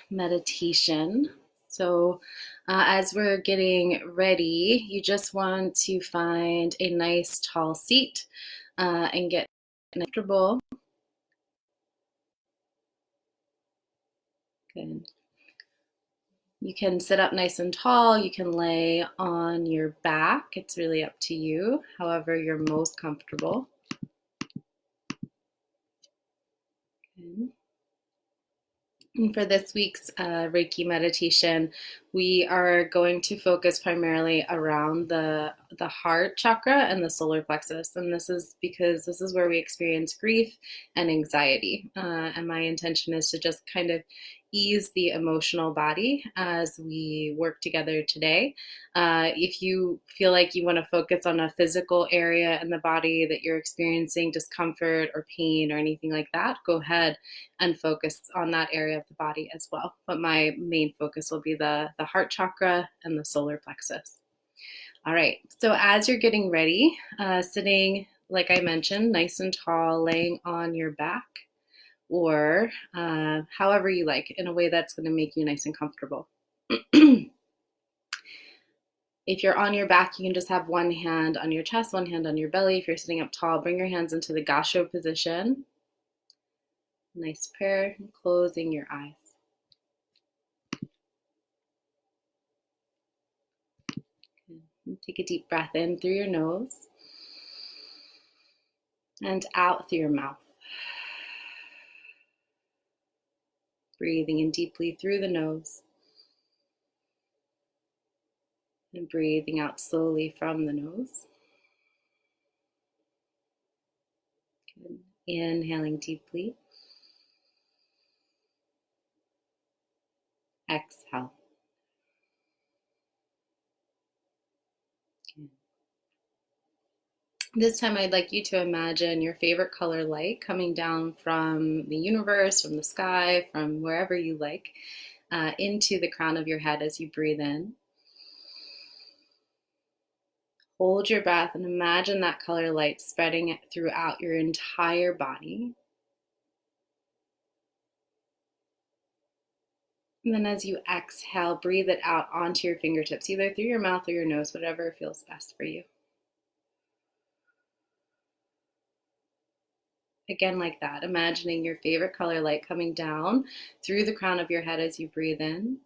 meditation. So, as we're getting ready, you just want to find a nice tall seat and get comfortable. Good. You can sit up nice and tall. You can lay on your back. It's really up to you, however, you're most comfortable. Good. And for this week's Reiki meditation, we are going to focus primarily around the heart chakra and the solar plexus. And this is because this is where we experience grief and anxiety. And my intention is to just kind of ease the emotional body as we work together today. If you feel like you want to focus on a physical area in the body that you're experiencing discomfort or pain or anything like that, go ahead and focus on that area of the body as well. But my main focus will be the heart chakra and the solar plexus. All right, so as you're getting ready, sitting, like I mentioned, nice and tall, laying on your back, or however you like, in a way that's going to make you nice and comfortable. If you're on your back, you can just have one hand on your chest, one hand on your belly. If you're sitting up tall, bring your hands into the gasho position. Nice prayer, closing your eyes. Take a deep breath in through your nose and out through your mouth. Breathing in deeply through the nose and breathing out slowly from the nose. Good. Inhaling deeply. Exhale. Good. This time I'd like you to imagine your favorite color light coming down from the universe, from the sky, from wherever you like, into the crown of your head as you breathe in. Hold your breath and imagine that color light spreading throughout your entire body. And then as you exhale, breathe it out onto your fingertips, either through your mouth or your nose, whatever feels best for you. Again, like that, imagining your favorite color light coming down through the crown of your head as you breathe in.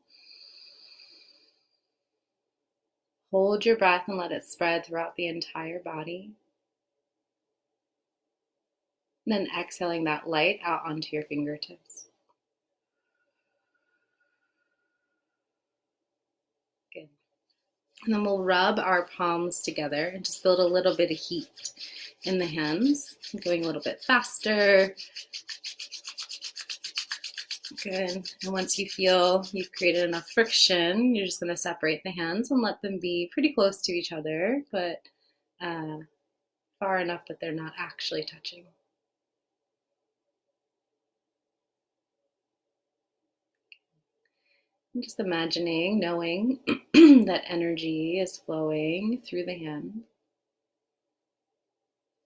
Hold your breath and let it spread throughout the entire body. And then exhaling that light out onto your fingertips. Good. And then we'll rub our palms together and just build a little bit of heat in the hands, going a little bit faster. Good. And once you feel you've created enough friction, you're just going to separate the hands and let them be pretty close to each other, but far enough that they're not actually touching. I'm just imagining, knowing that energy is flowing through the hand.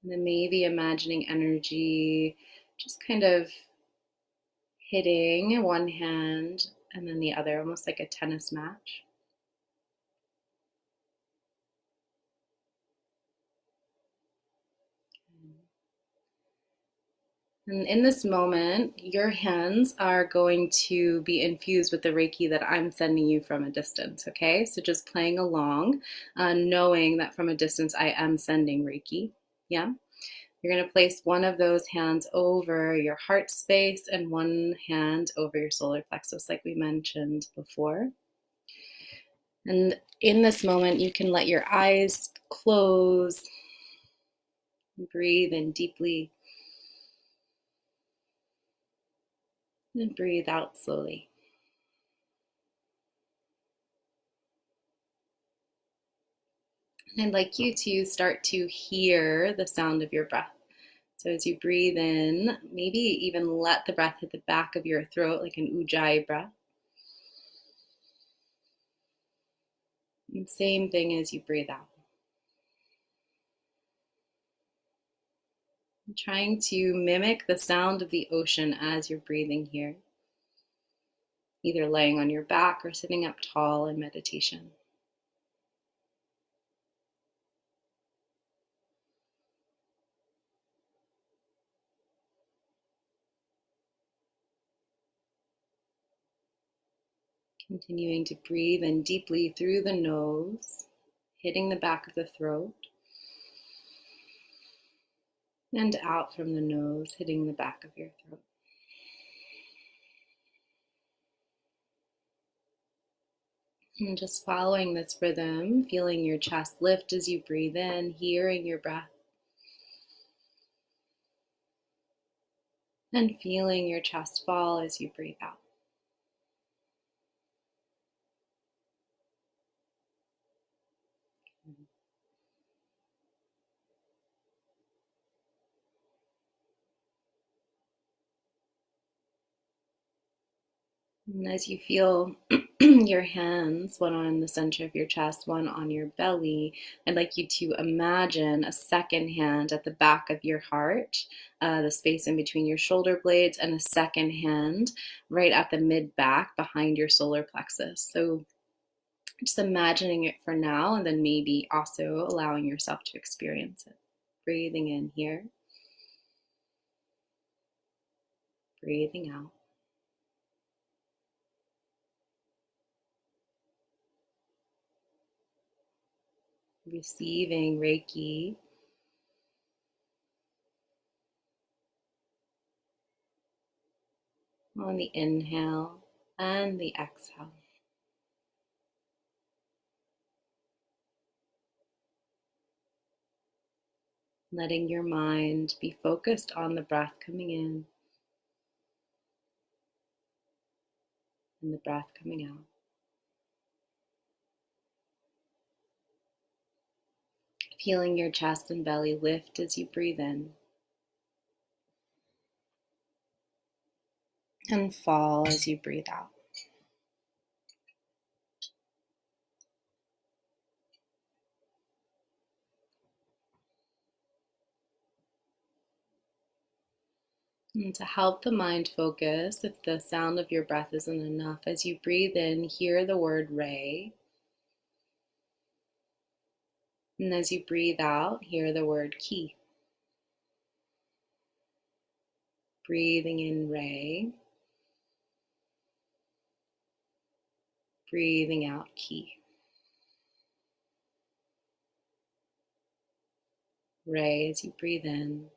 And then maybe imagining energy just kind of hitting one hand and then the other, almost like a tennis match. And in this moment, your hands are going to be infused with the Reiki that I'm sending you from a distance, okay? So just playing along, knowing that from a distance I am sending Reiki, yeah? You're going to place one of those hands over your heart space and one hand over your solar plexus, like we mentioned before. And in this moment, you can let your eyes close, breathe in deeply, and breathe out slowly. And I'd like you to start to hear the sound of your breath. So as you breathe in, maybe even let the breath hit the back of your throat like an ujjayi breath. And same thing as you breathe out. I'm trying to mimic the sound of the ocean as you're breathing here. either laying on your back or sitting up tall in meditation. Continuing to breathe in deeply through the nose, hitting the back of the throat, and out from the nose, hitting the back of your throat. And just following this rhythm, feeling your chest lift as you breathe in, hearing your breath, and feeling your chest fall as you breathe out. And as you feel your hands, one on the center of your chest, one on your belly, I'd like you to imagine a second hand at the back of your heart, the space in between your shoulder blades, and a second hand right at the mid back behind your solar plexus. So just imagining it for now, and then maybe also allowing yourself to experience it. Breathing in here, breathing out. Receiving Reiki on the inhale and the exhale. Letting your mind be focused on the breath coming in and the breath coming out. Feeling your chest and belly lift as you breathe in and fall as you breathe out. And to help the mind focus, if the sound of your breath isn't enough, as you breathe in, hear the word Re. And as you breathe out, hear the word Ki. Breathing in Re. Breathing out Ki. Re as you breathe in.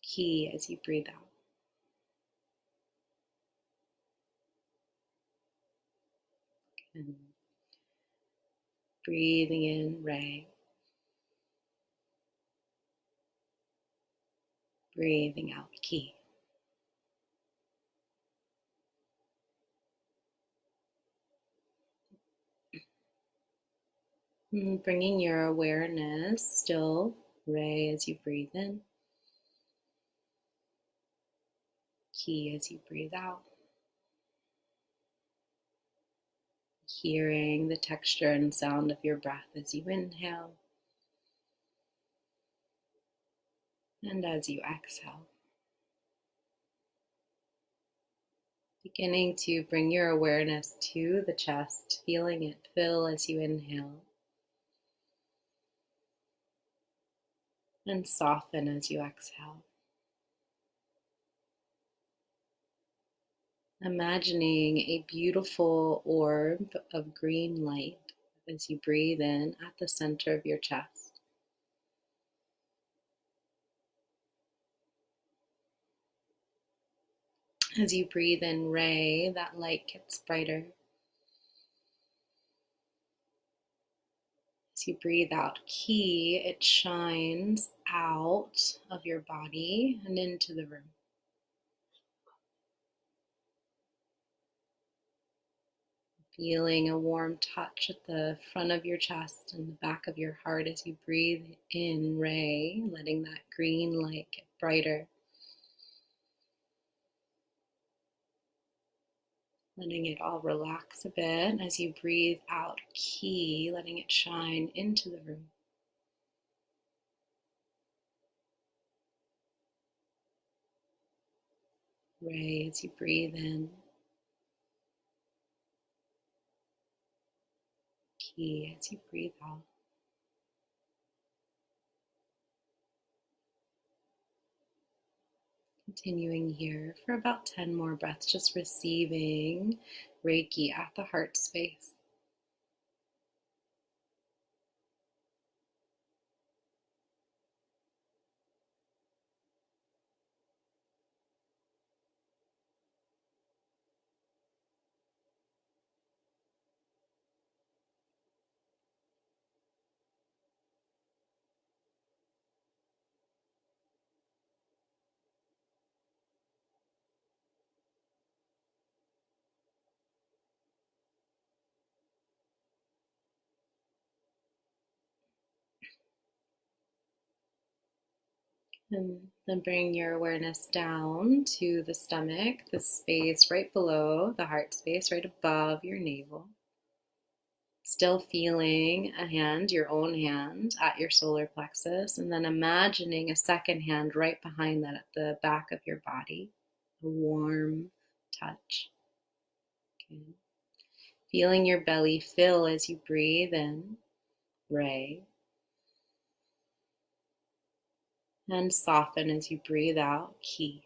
Ki as you breathe out. And breathing in Re. Breathing out Ki. And bringing your awareness still, Re as you breathe in. Ki as you breathe out. Hearing the texture and sound of your breath as you inhale and as you exhale. Beginning to bring your awareness to the chest, feeling it fill as you inhale and soften as you exhale. Imagining a beautiful orb of green light as you breathe in at the center of your chest. As you breathe in Re, that light gets brighter. As you breathe out Ki, it shines out of your body and into the room. Feeling a warm touch at the front of your chest and the back of your heart as you breathe in Re, letting that green light get brighter. Letting it all relax a bit as you breathe out Ki, letting it shine into the room. Ray as you breathe in. Ki as you breathe out. Continuing here for about 10 more breaths, just receiving Reiki at the heart space. And then bring your awareness down to the stomach, the space right below the heart space, right above your navel. Still feeling a hand, your own hand, at your solar plexus, and then imagining a second hand right behind that at the back of your body, a warm touch. Okay. Feeling your belly fill as you breathe in, Ray, and soften as you breathe out, Ki.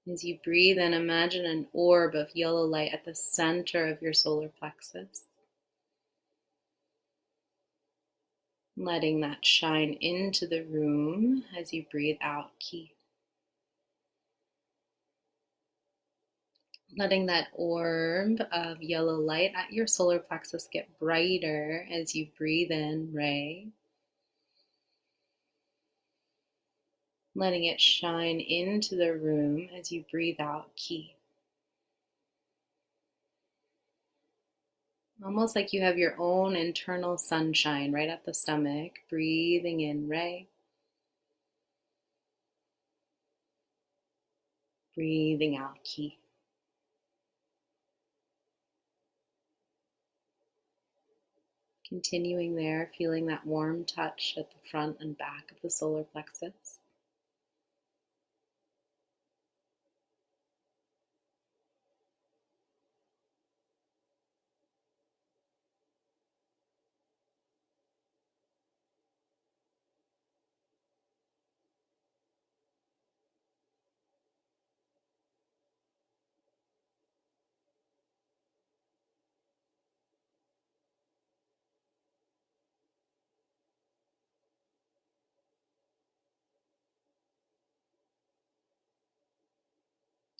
As you breathe in, imagine an orb of yellow light at the center of your solar plexus. Letting that shine into the room as you breathe out, Ki. Letting that orb of yellow light at your solar plexus get brighter as you breathe in, Ray. Letting it shine into the room as you breathe out, Ki. Almost like you have your own internal sunshine right at the stomach. Breathing in, Ray. Breathing out, Ki. Continuing there, feeling that warm touch at the front and back of the solar plexus.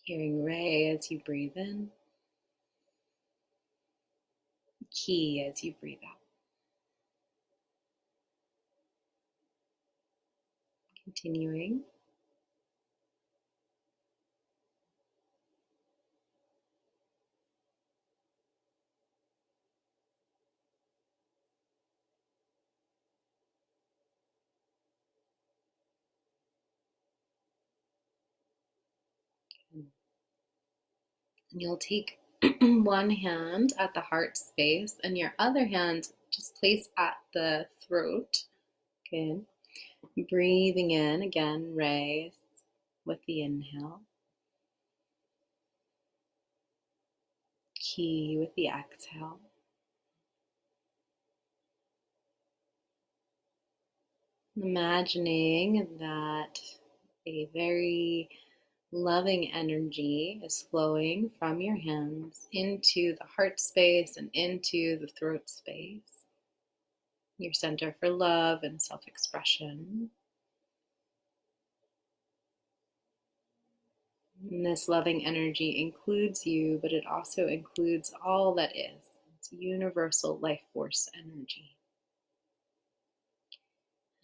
Hearing Ray as you breathe in, Ki as you breathe out. Continuing. And you'll take one hand at the heart space and your other hand just place at the throat. Okay. Breathing in again, Ray with the inhale. Ki with the exhale. Imagining that a very loving energy is flowing from your hands into the heart space and into the throat space, your center for love and self-expression. And this loving energy includes you, but it also includes all that is. It's universal life force energy.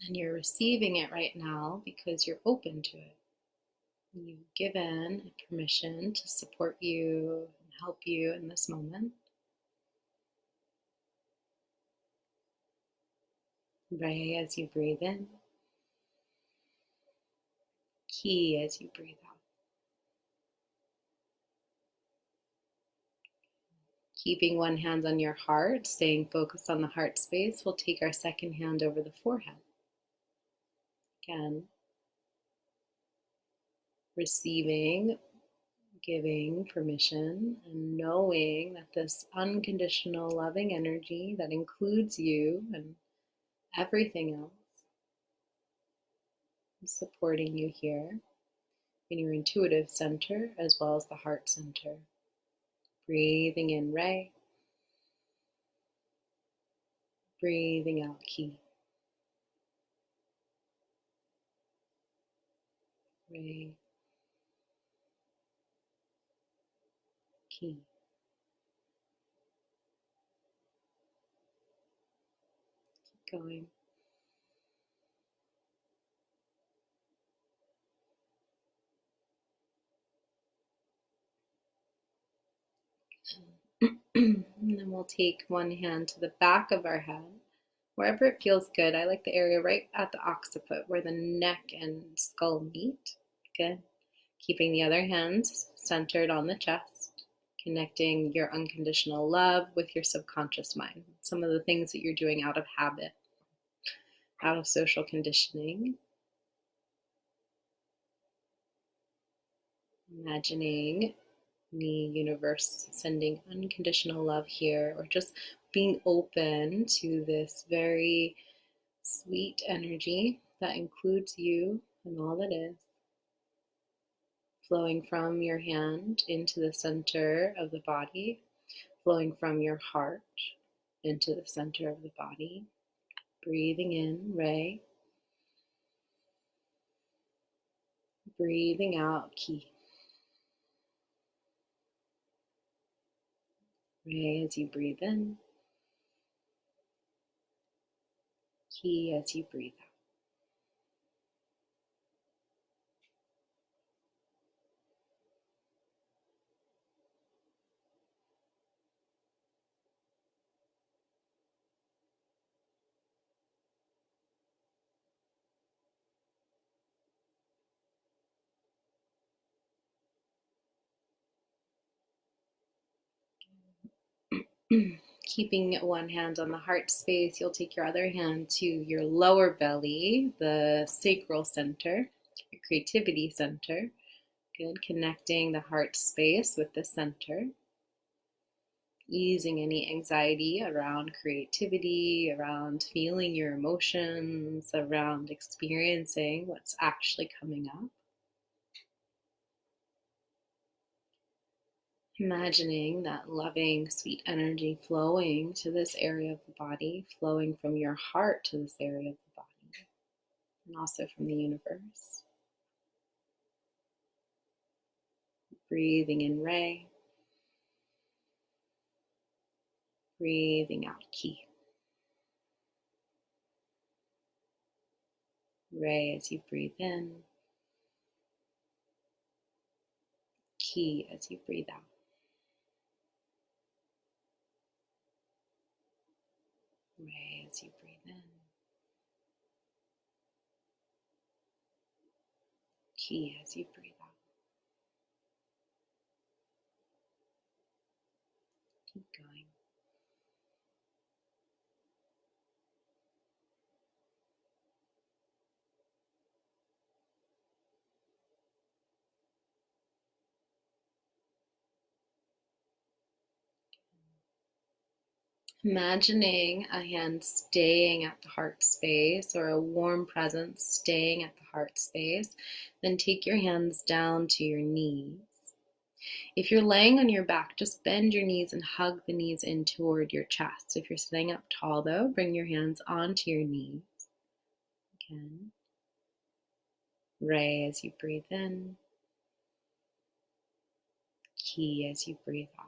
And you're receiving it right now because you're open to it. You've given permission to support you and help you in this moment. Ray as you breathe in. Ki as you breathe out. Keeping one hand on your heart, staying focused on the heart space, we'll take our second hand over the forehead. Again, receiving, giving permission, and knowing that this unconditional loving energy that includes you and everything else is supporting you here in your intuitive center as well as the heart center. Breathing in Rei, breathing out Ki. Rei, Ki. Keep going. And then we'll take one hand to the back of our head, wherever it feels good. I like the area right at the occiput where the neck and skull meet. Good. Keeping the other hand centered on the chest, connecting your unconditional love with your subconscious mind. Some of the things that you're doing out of habit, out of social conditioning. Imagining the universe sending unconditional love here, or just being open to this very sweet energy that includes you and all that is, flowing from your hand into the center of the body, flowing from your heart into the center of the body. Breathing in Rei, breathing out Ki. Rei as you breathe in, Ki as you breathe out. Keeping one hand on the heart space, you'll take your other hand to your lower belly, the sacral center, your creativity center. Good. Connecting the heart space with the center. Easing any anxiety around creativity, around feeling your emotions, around experiencing what's actually coming up. Imagining that loving, sweet energy flowing to this area of the body, flowing from your heart to this area of the body, and also from the universe. Breathing in Rei, breathing out Ki. Rei as you breathe in, Ki as you breathe out. Rei as you breathe in, Ki as you breathe out. Keep going. Imagining a hand staying at the heart space or a warm presence staying at the heart space, then take your hands down to your knees. If you're laying on your back, just bend your knees and hug the knees in toward your chest. If you're sitting up tall though, bring your hands onto your knees. Again, Rei as you breathe in, Ki as you breathe out.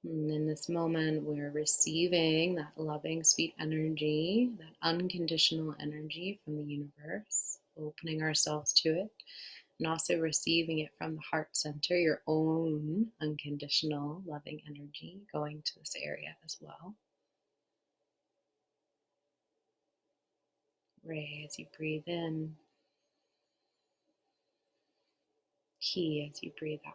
And in this moment, we're receiving that loving, sweet energy, that unconditional energy from the universe, opening ourselves to it, and also receiving it from the heart center, your own unconditional loving energy going to this area as well. Rei as you breathe in, Ki as you breathe out.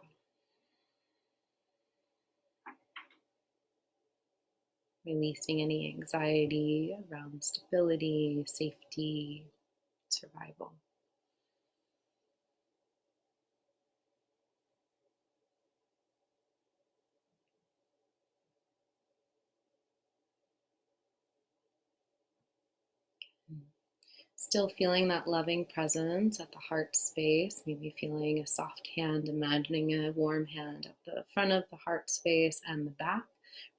Releasing any anxiety around stability, safety, survival. Still feeling that loving presence at the heart space, maybe feeling a soft hand, imagining a warm hand at the front of the heart space and the back.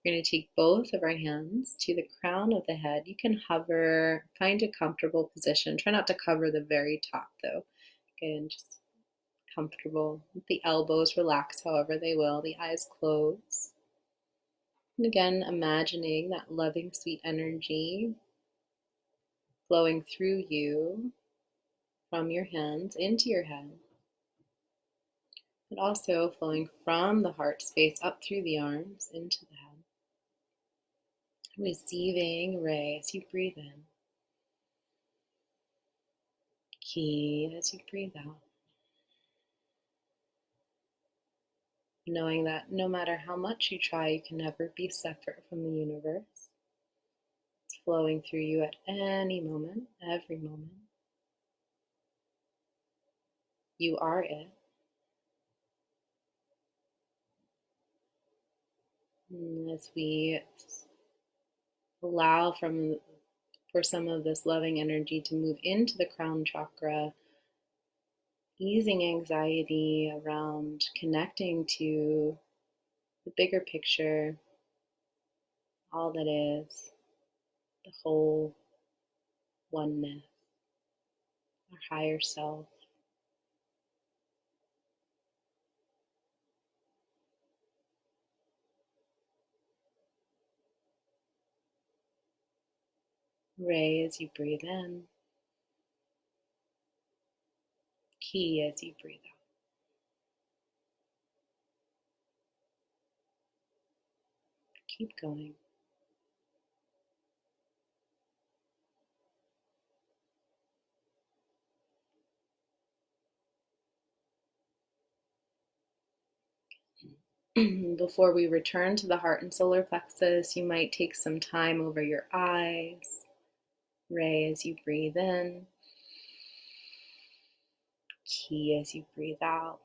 We're going to take both of our hands to the crown of the head. You can hover, find a comfortable position. Try not to cover the very top though. Again, just comfortable. The elbows relax however they will, the eyes close. And again, imagining that loving, sweet energy flowing through you from your hands into your head, but also flowing from the heart space up through the arms into the head. Receiving Rei as you breathe in, Ki as you breathe out. Knowing that no matter how much you try, you can never be separate from the universe. It's flowing through you at any moment, every moment. You are it. And as we allow for some of this loving energy to move into the crown chakra, easing anxiety around connecting to the bigger picture, all that is, the whole oneness, our higher self. Rei as you breathe in, Ki as you breathe out. Keep going. Before we return to the heart and solar plexus, you might take some time over your eyes. Rei as you breathe in, Ki as you breathe out.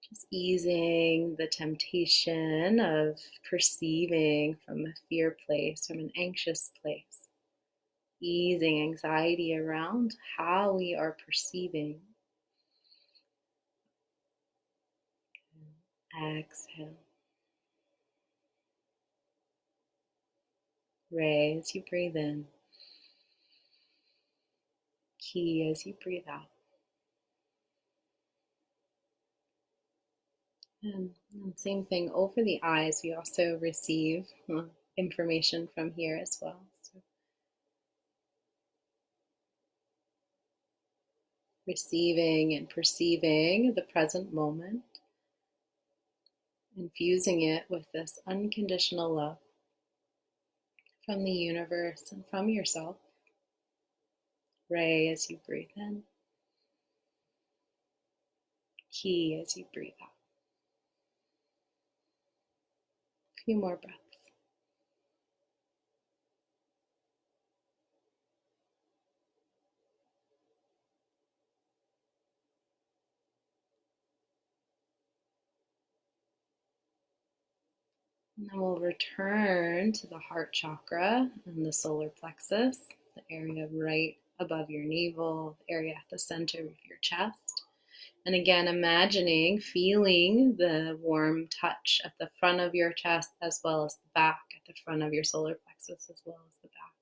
Just easing the temptation of perceiving from a fear place, from an anxious place. Easing anxiety around how we are perceiving. Exhale. Rei as you breathe in, Ki as you breathe out. And same thing over the eyes, we also receive information from here as well. So receiving and perceiving the present moment, infusing it with this unconditional love from the universe and from yourself. Rei as you breathe in, Ki as you breathe out. A few more breaths. And then we'll return to the heart chakra and the solar plexus, the area right above your navel, the area at the center of your chest. And again, imagining, feeling the warm touch at the front of your chest as well as the back, at the front of your solar plexus as well as the back.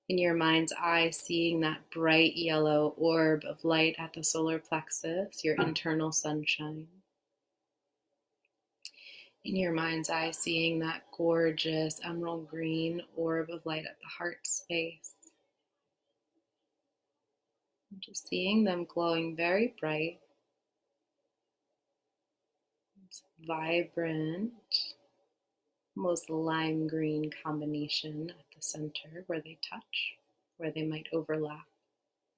In your mind's eye, seeing that bright yellow orb of light at the solar plexus, your internal sunshine. In your mind's eye, seeing that gorgeous emerald green orb of light at the heart space. Just seeing them glowing very bright. It's vibrant, almost lime green combination at the center where they touch, where they might overlap.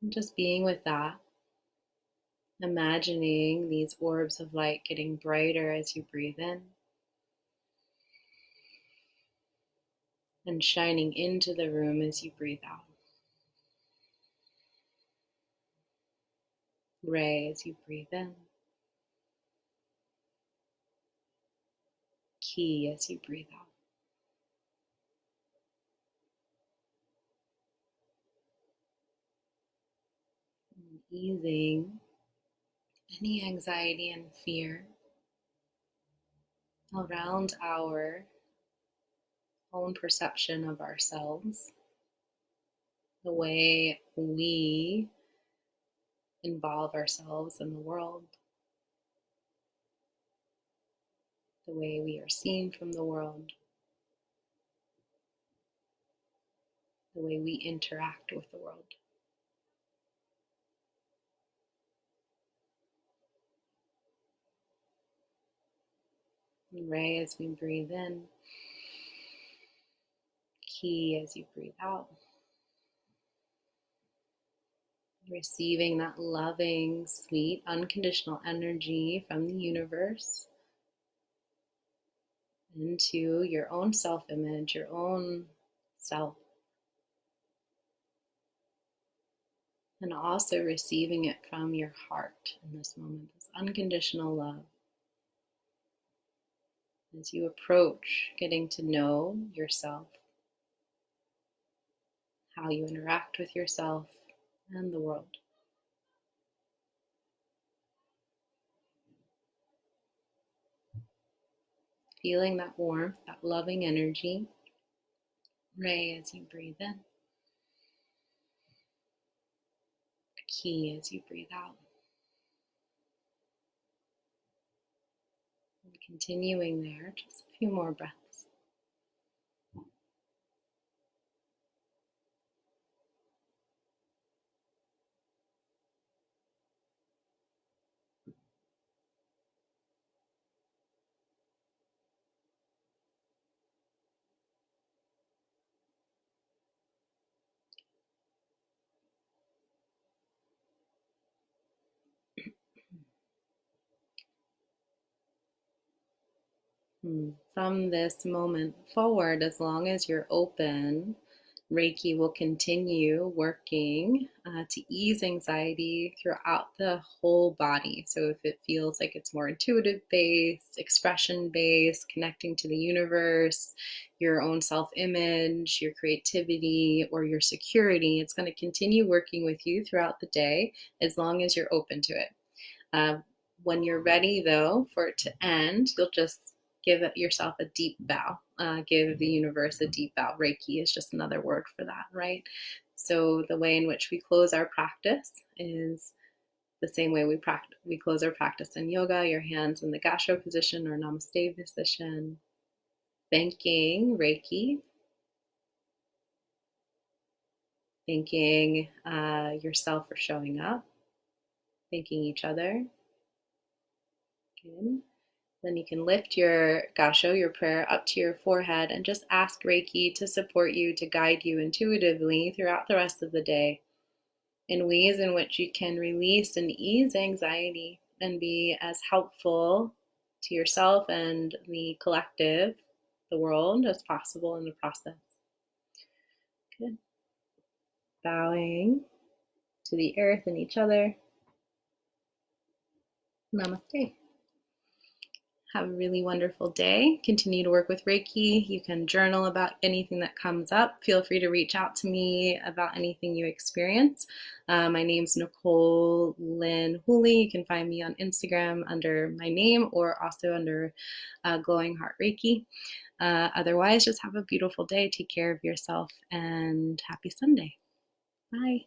And just being with that, imagining these orbs of light getting brighter as you breathe in and shining into the room as you breathe out. Rei as you breathe in, Ki as you breathe out. easing any anxiety and fear around our own perception of ourselves, the way we involve ourselves in the world, the way we are seen from the world, the way we interact with the world. And Ray as we breathe in, Ki as you breathe out. Receiving that loving, sweet, unconditional energy from the universe into your own self-image, your own self. And also receiving it from your heart in this moment, this unconditional love. As you approach getting to know yourself, how you interact with yourself and the world. Feeling that warmth, that loving energy. Ray as you breathe in. Ki as you breathe out. And continuing there, just a few more breaths. From this moment forward, as long as you're open, Reiki will continue working to ease anxiety throughout the whole body. So if it feels like it's more intuitive based, expression based, connecting to the universe, your own self-image, your creativity, or your security, it's going to continue working with you throughout the day as long as you're open to it. When you're ready, though, for it to end, you'll just give yourself a deep bow. Give the universe a deep bow. Reiki is just another word for that, right? So the way in which we close our practice is the same way we close our practice in yoga, your hands in the gassho position or namaste position, thanking Reiki, thanking yourself for showing up, thanking each other. Good. Then you can lift your gassho, your prayer, up to your forehead and just ask Reiki to support you, to guide you intuitively throughout the rest of the day in ways in which you can release and ease anxiety and be as helpful to yourself and the collective, the world, as possible in the process. Good. Bowing to the earth and each other. Namaste. Have a really wonderful day. Continue to work with Reiki. You can journal about anything that comes up. Feel free to reach out to me about anything you experience. My name's Nicole Lynn Hooley. You can find me on Instagram under my name or also under Glowing Heart Reiki. Otherwise, just have a beautiful day. Take care of yourself and happy Sunday. Bye.